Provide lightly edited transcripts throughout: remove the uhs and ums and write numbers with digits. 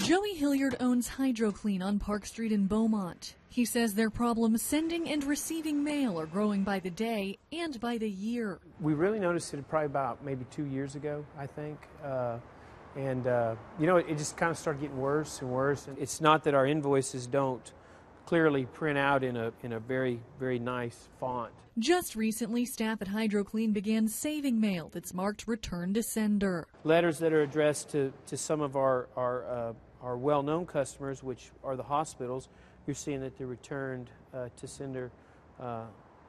Joey Hilliard owns HydroClean on Park Street in Beaumont. He says their problems sending and receiving mail are growing by the day and by the year. We really noticed it probably about maybe 2 years ago, I think. You know, it just kind of started getting worse and worse. And it's not that our invoices don't clearly print out in a very, very nice font. Just recently, staff at HydroClean began saving mail that's marked return to sender. Letters that are addressed to some of our well-known customers, which are the hospitals, you're seeing that they're returned to sender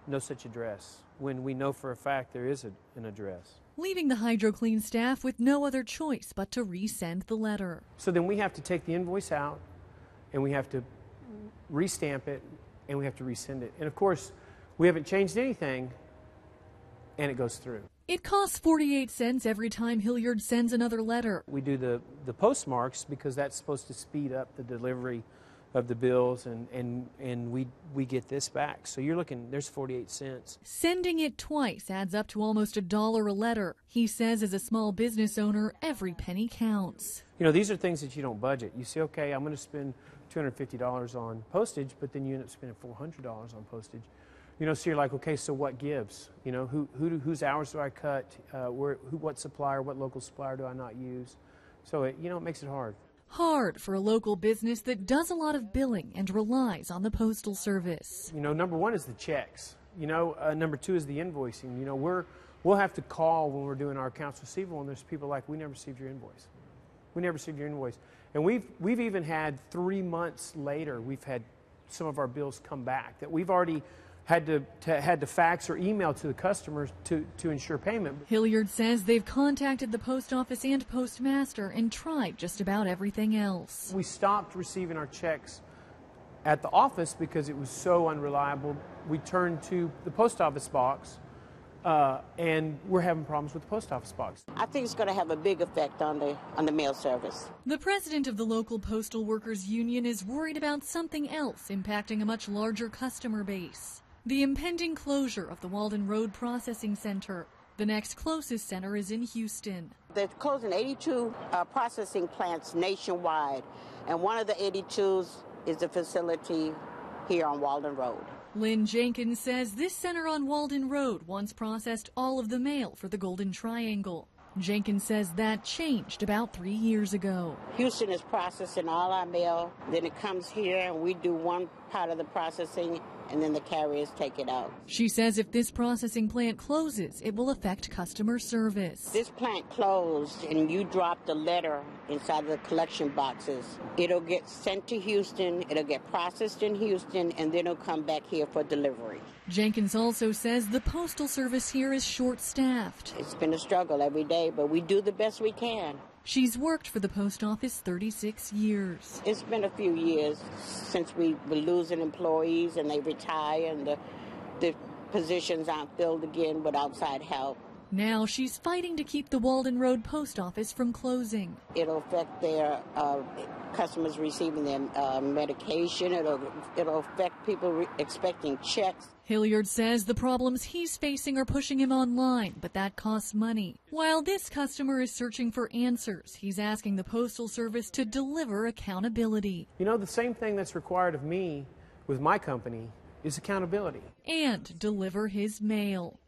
no such address, when we know for a fact there is an address. Leaving the HydroClean staff with no other choice but to resend the letter. So then we have to take the invoice out, and we have to restamp it, and we have to resend it. And of course, we haven't changed anything, and it goes through. It costs 48 cents every time Hilliard sends another letter. We do the postmarks because that's supposed to speed up the delivery of the bills, and we get this back. So you're looking, there's 48 cents. Sending it twice adds up to almost $1 a letter. He says as a small business owner, every penny counts. You know, these are things that you don't budget. You say, okay, I'm going to spend $250 on postage, but then you end up spending $400 on postage. You know, so you're like, okay, so what gives? You know, whose hours do I cut? What supplier, what local supplier do I not use? So, it makes it hard. Hard for a local business that does a lot of billing and relies on the Postal Service. You know, number one is the checks. You know, number two is the invoicing. You know, we'll have to call when we're doing our accounts receivable, and there's people like, we never received your invoice. We never received your invoice. And we've even had 3 months later, we've had some of our bills come back that we've already had to fax or email to the customers to ensure payment. Hilliard says they've contacted the post office and postmaster and tried just about everything else. We stopped receiving our checks at the office because it was so unreliable. We turned to the post office box, and we're having problems with the post office box. I think it's going to have a big effect on the mail service. The president of the local postal workers union is worried about something else impacting a much larger customer base. The impending closure of the Walden Road Processing Center. The next closest center is in Houston. They're closing 82 processing plants nationwide, and one of the 82s is the facility here on Walden Road. Lynn Jenkins says this center on Walden Road once processed all of the mail for the Golden Triangle. Jenkins says that changed about 3 years ago. Houston is processing all our mail, then it comes here and we do one part of the processing, and then the carriers take it out. She says if this processing plant closes, it will affect customer service. This plant closed and you drop the letter inside the collection boxes. It'll get sent to Houston, it'll get processed in Houston, and then it'll come back here for delivery. Jenkins also says the Postal Service here is short-staffed. It's been a struggle every day, but we do the best we can. She's worked for the post office 36 years. It's been a few years since we were losing employees and they retire and the positions aren't filled again with outside help. Now she's fighting to keep the Walden Road post office from closing. It'll affect their customers receiving their medication. It'll affect people expecting checks. Hilliard says the problems he's facing are pushing him online, but that costs money. While this customer is searching for answers, he's asking the Postal Service to deliver accountability. You know, the same thing that's required of me with my company is accountability. And deliver his mail.